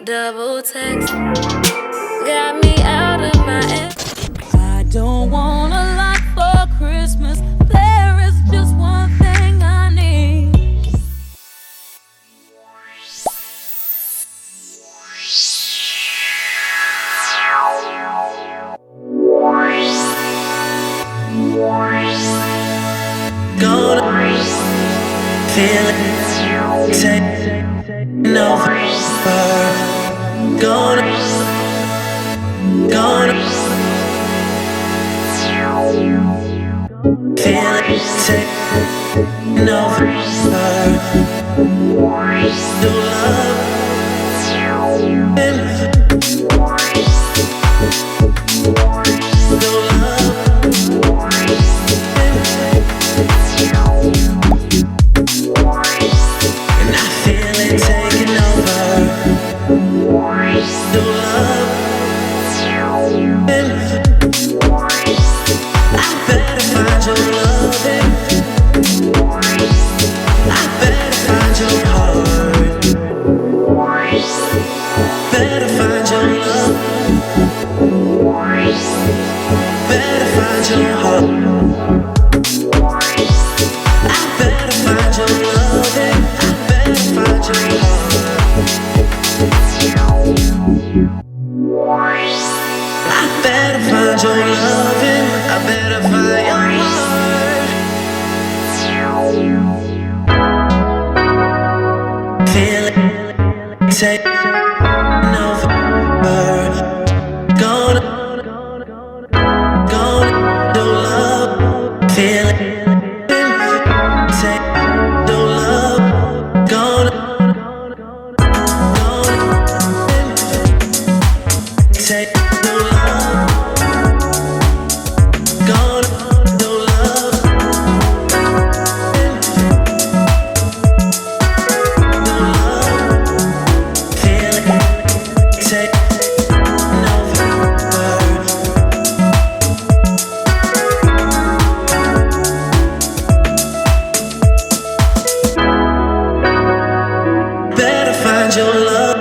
Double text got me out of my head. I don't want a lot for Christmas. There is just one thing I need. Gonna feel it, taking over. Gonna feel it, taking over. Your love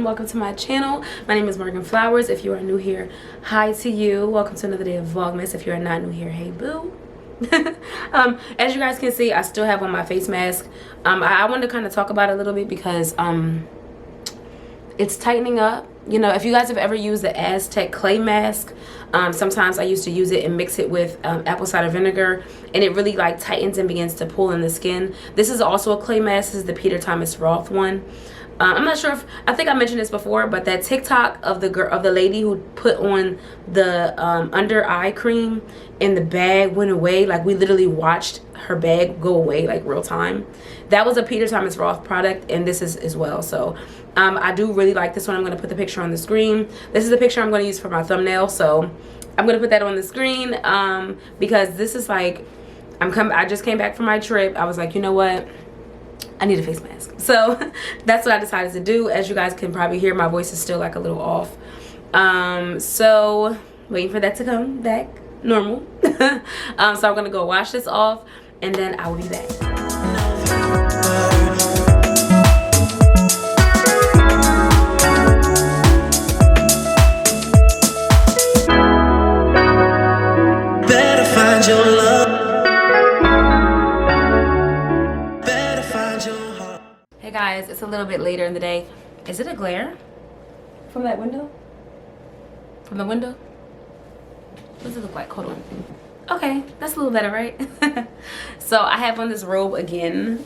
welcome to my channel. My name is Morgan Flowers. If you are new here, hi to you. Welcome to another day of Vlogmas. If you are not new here, hey boo. As you guys can see, I still have on my face mask. I wanted to kind of talk about it a little bit because it's tightening up. You know, if you guys have ever used the Aztec clay mask, sometimes I used to use it and mix it with apple cider vinegar, and it really like tightens and begins to pull in the skin. This is also a clay mask. This is the Peter Thomas Roth one. I'm not sure if I think I mentioned this before, but that TikTok of the lady who put on the under eye cream and the bag went away, like we literally watched her bag go away like real time. That was a Peter Thomas Roth product, and this is as well. So I do really like this one. I'm going to put the picture on the screen. This is the picture I'm going to use for my thumbnail, so I'm going to put that on the screen because this is like I just came back from my trip. I was like, you know what, I need a face mask. So that's what I decided to do. As you guys can probably hear, my voice is still like a little off. So waiting for that to come back normal. So I'm gonna go wash this off and then I will be back. Better find your love. Hey guys, it's a little bit later in the day. Is it a glare from that window? From the window? What does it look like? Hold on. Okay, that's a little better, right? So I have on this robe again.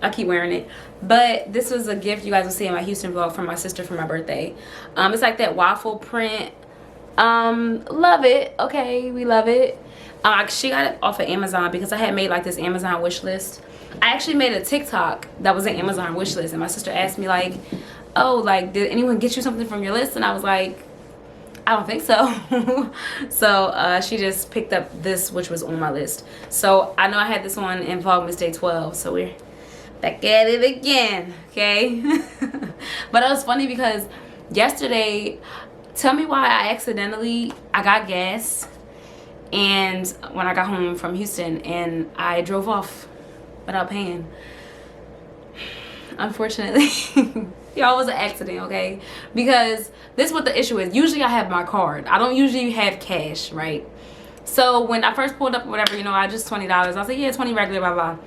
I keep wearing it, but this was a gift you guys will see in my Houston vlog from my sister for my birthday. It's like that waffle print. Love it. Okay, we love it. She got it off of Amazon because I had made like this Amazon wish list. I actually made a TikTok that was an Amazon wish list, and my sister asked me like, oh, like, did anyone get you something from your list? And I was like, I don't think so. So she just picked up this, which was on my list. So I know I had this one in Vlogmas Day 12, so we're back at it again, okay? But it was funny because yesterday, tell me why I got gas and when I got home from Houston, and I drove off without paying. Unfortunately, y'all, was an accident, okay? Because this is what the issue is. Usually I have my card. I don't usually have cash, right? So when I first pulled up or whatever, you know, I just $20. I was like, yeah, 20 regular, blah, blah.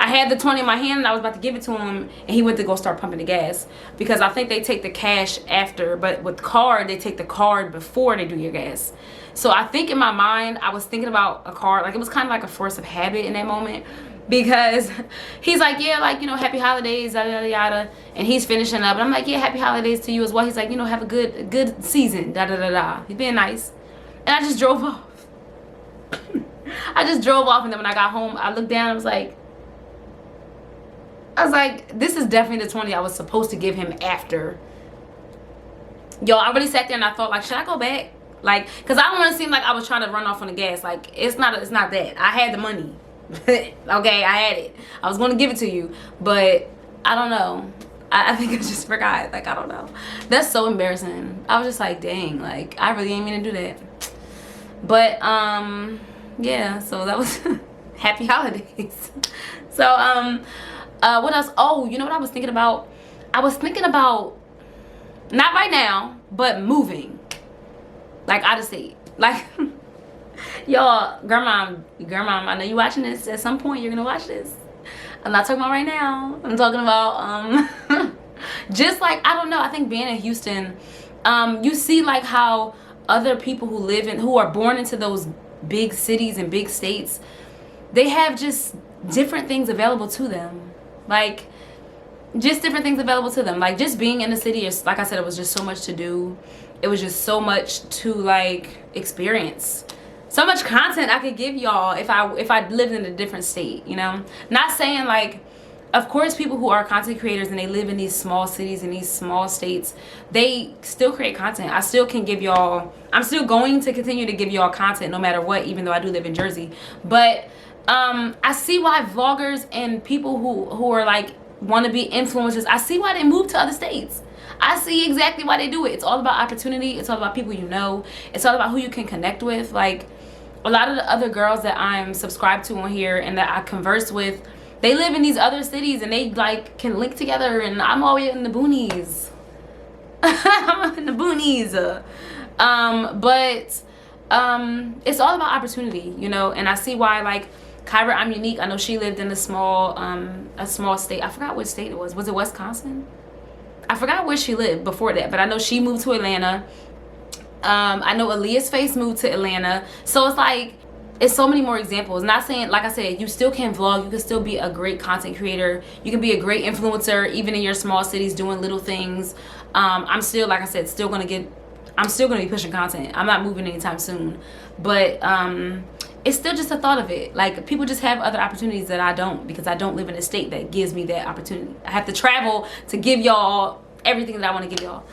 I had the 20 in my hand and I was about to give it to him, and he went to go start pumping the gas, because I think they take the cash after, but with card, they take the card before they do your gas. So I think in my mind, I was thinking about a card. Like, it was kind of like a force of habit in that moment, because he's like, yeah, like, you know, happy holidays, yada, yada, yada. And he's finishing up. And I'm like, yeah, happy holidays to you as well. He's like, you know, have a good season, da, da, da, da. He's being nice. And I just drove off. I just drove off, and then when I got home, I looked down, I was like, this is definitely the 20 I was supposed to give him after. Yo, I really sat there and I thought, like, should I go back? Like, because I don't want to seem like I was trying to run off on the gas. Like, it's not that. I had the money. Okay, I had it. I was going to give it to you. But, I don't know. I think I just forgot. Like, I don't know. That's so embarrassing. I was just like, dang. Like, I really ain't mean to do that. But, yeah. So, that was happy holidays. So, what else? Oh, you know what I was thinking about? I was thinking about, not right now, but moving. Like, out of state. Like, y'all, grandma, I know you watching this. At some point, you're going to watch this. I'm not talking about right now. I'm talking about, just like, I don't know. I think being in Houston, you see, like, how other people who are born into those big cities and big states, they have just different things available to them. Like, just different things available to them. Like, just being in the city is, like I said, it was just so much to do. It was just so much to, like, experience. So much content I could give y'all if I lived in a different state, you know? Not saying, like, of course, people who are content creators and they live in these small cities and these small states, they still create content. I still can give y'all, I'm still going to continue to give y'all content no matter what, even though I do live in Jersey. But I see why vloggers and people who are like want to be influencers, I see why they move to other states. I see exactly why they do it. It's all about opportunity. It's all about people you know. It's all about who you can connect with. Like, a lot of the other girls that I'm subscribed to on here and that I converse with, they live in these other cities and they, like, can link together, and I'm always in the boonies. I'm in the boonies. But it's all about opportunity, you know. And I see why, like, Kyra, I'm Unique. I know she lived in a small state. I forgot which state it was. Was it Wisconsin? I forgot where she lived before that, but I know she moved to Atlanta. I know Aaliyah's Face moved to Atlanta. So it's like, it's so many more examples. Not saying, like I said, you still can vlog. You can still be a great content creator. You can be a great influencer, even in your small cities, doing little things. I'm still, like I said, I'm still gonna be pushing content. I'm not moving anytime soon. But it's still just a thought of it. Like, people just have other opportunities that I don't, because I don't live in a state that gives me that opportunity. I have to travel to give y'all everything that I want to give y'all.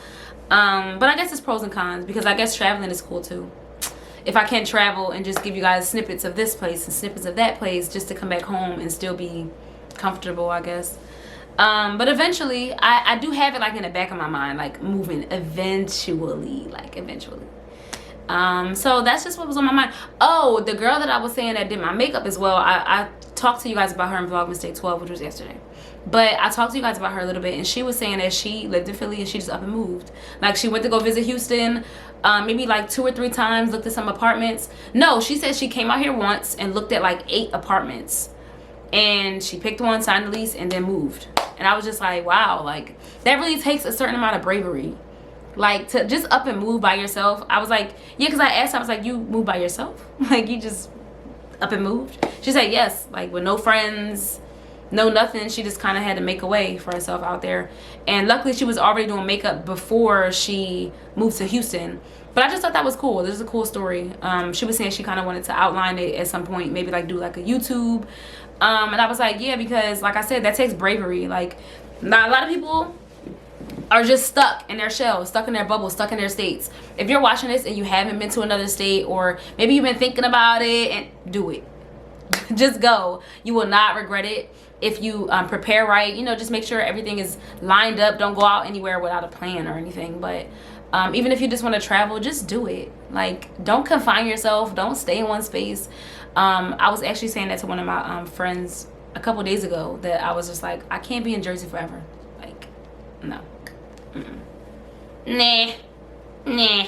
But I guess it's pros and cons, because I guess traveling is cool too. If I can travel and just give you guys snippets of this place and snippets of that place, just to come back home and still be comfortable, I guess. But eventually, I do have it, like, in the back of my mind, like, moving eventually, like, eventually. So that's just what was on my mind. Oh, the girl that I was saying that did my makeup as well, I talked to you guys about her in Vlogmas Day 12, which was yesterday. But I talked to you guys about her a little bit, and she was saying that she lived in Philly and she just up and moved. Like, she went to go visit Houston, maybe like 2 or 3 times, looked at some apartments. No, she said she came out here once and looked at like 8 apartments. And she picked one, signed the lease, and then moved. And I was just like, wow, like, that really takes a certain amount of bravery. Like, to just up and move by yourself. I was like, yeah, because I asked her, I was like, you moved by yourself? Like, you just up and moved? She said yes, like, with no friends, no nothing. She just kind of had to make a way for herself out there. And luckily she was already doing makeup before she moved to Houston. But I just thought that was cool. This is a cool story. She was saying she kind of wanted to outline it at some point, maybe like do like a YouTube. And I was like, yeah, because like I said, that takes bravery. Like, not a lot of people are just stuck in their shell, stuck in their bubble, stuck in their states. If you're watching this and you haven't been to another state, or maybe you've been thinking about it, and do it. Just go. You will not regret it. If you prepare right, you know, just make sure everything is lined up. Don't go out anywhere without a plan or anything. But Even if you just want to travel, just do it. Like, don't confine yourself. Don't stay in one space. I was actually saying that to one of my friends a couple days ago, that I was just like, I can't be in Jersey forever. Like, no. Nah.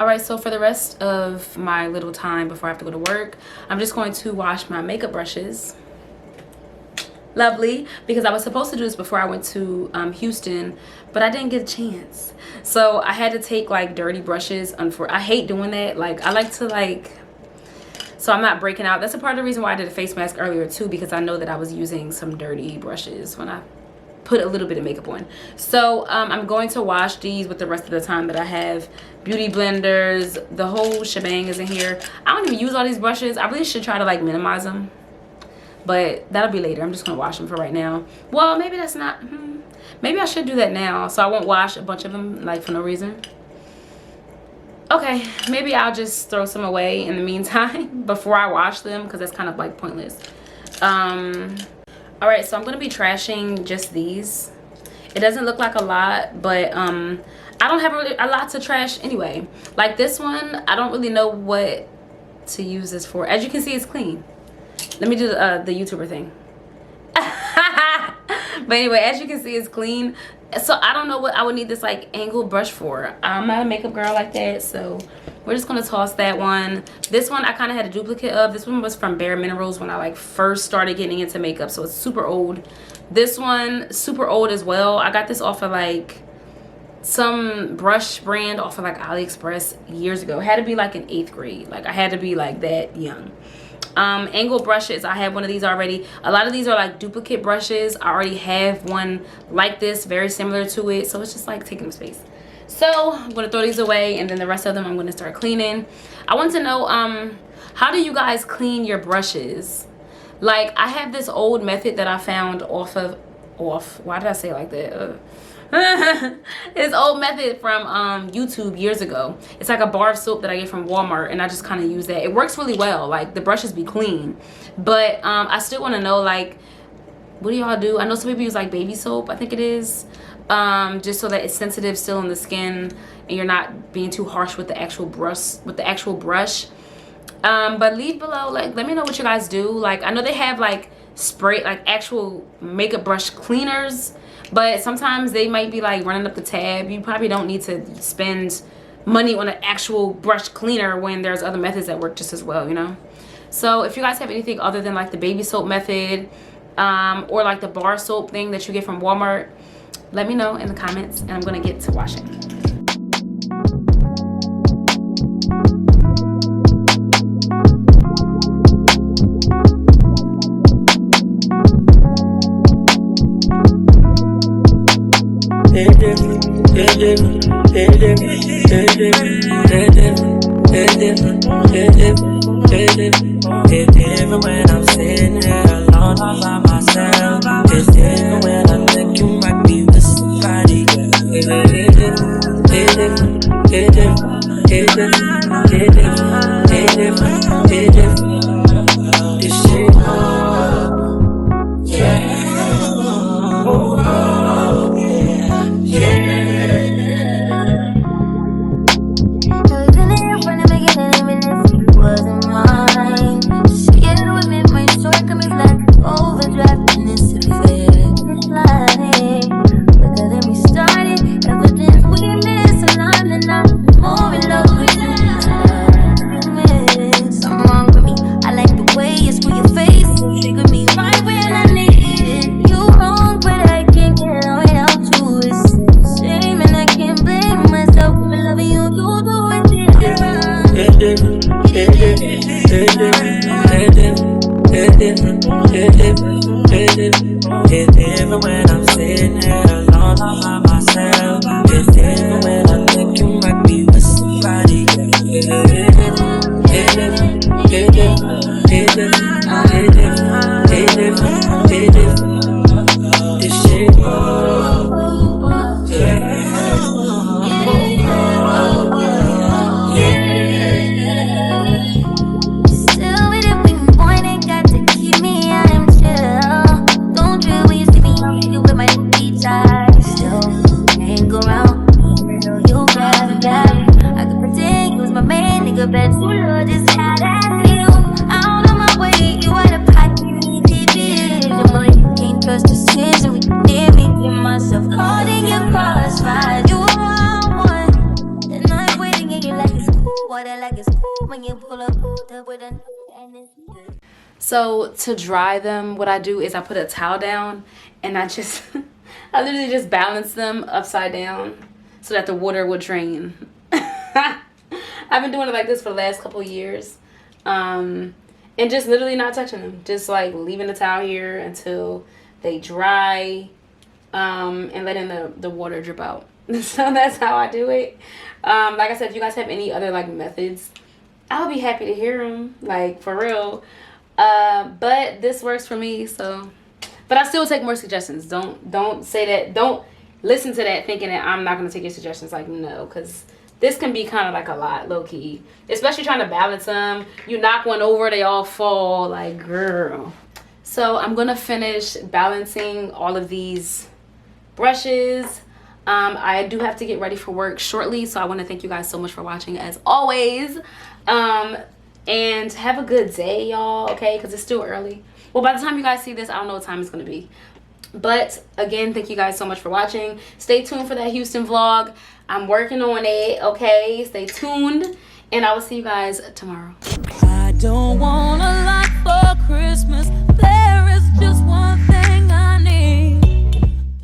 All right, so for the rest of my little time before I have to go to work, I'm just going to wash my makeup brushes. Lovely, because I was supposed to do this before I went to Houston, but I didn't get a chance. So I had to take like dirty brushes. I hate doing that. Like, I like to like, so I'm not breaking out. That's a part of the reason why I did a face mask earlier too, because I know that I was using some dirty brushes when I put a little bit of makeup on. So I'm going to wash these with the rest of the time that I have. Beauty blenders, the whole shebang is in here. I don't even use all these brushes. I really should try to like minimize them, but that'll be later. I'm just gonna wash them for right now. Well, maybe that's not, maybe I should do that now, so I won't wash a bunch of them like for no reason. Okay, maybe I'll just throw some away in the meantime before I wash them, because that's kind of like pointless. All right, so I'm gonna be trashing just these. It doesn't look like a lot, but I don't have really a lot to trash anyway. Like this one, I don't really know what to use this for. As you can see, it's clean. Let me do the YouTuber thing. But anyway, as you can see, it's clean. So I don't know what I would need this like angled brush for. I'm not a makeup girl like that, so we're just gonna toss that one. This one I kind of had a duplicate of. This one was from Bare Minerals when I like first started getting into makeup, so it's super old. This one, super old as well. I got this off of like some brush brand off of like AliExpress years ago. It had to be like in 8th grade. Like I had to be like that young. Angled brushes, I have one of these already. A lot of these are like duplicate brushes. I already have one like this, very similar to it, so it's just like taking up space. So I'm gonna throw these away, and then the rest of them I'm gonna start cleaning. I want to know, how do you guys clean your brushes? Like, I have this old method that I found why did I say it like that? This old method from YouTube years ago. It's like a bar of soap that I get from Walmart, and I just kind of use that. It works really well. Like, the brushes be clean, but I still want to know, like, what do y'all do? I know some people use like baby soap, I think it is, just so that it's sensitive still in the skin and you're not being too harsh with the actual brush. But leave below, like, let me know what you guys do. Like, I know they have like spray, like actual makeup brush cleaners, but sometimes they might be like running up the tab. You probably don't need to spend money on an actual brush cleaner when there's other methods that work just as well, you know? So if you guys have anything other than like the baby soap method, or like the bar soap thing that you get from Walmart, let me know in the comments, and I'm gonna get to washing. It's different when I'm sitting here alone all by myself. It's different when I think you might be with somebody. This shit, It's different when I'm sitting here alone all by myself. It's different when I think you might be with somebody. This shit, Go around So to dry them, what I do is I put a towel down and I just, I literally just balance them upside down so that the water will drain. I've been doing it like this for the last couple of years. And just literally not touching them. Just like leaving the towel here until they dry, and letting the water drip out. So that's how I do it. Like I said, if you guys have any other like methods, I would be happy to hear them, like for real. But this works for me, so. But I still take more suggestions. Don't say that. Don't listen to that thinking that I'm not gonna take your suggestions. Like, no, because this can be kind of like a lot, low key. Especially trying to balance them. You knock one over, they all fall. Like, girl. So I'm gonna finish balancing all of these brushes. I do have to get ready for work shortly, so I want to thank you guys so much for watching as always. And have a good day, y'all, okay? Because it's still early. Well, by the time you guys see this, I don't know what time it's going to be. But, again, thank you guys so much for watching. Stay tuned for that Houston vlog. I'm working on it, okay? Stay tuned. And I will see you guys tomorrow. I don't want a lot for Christmas. There is just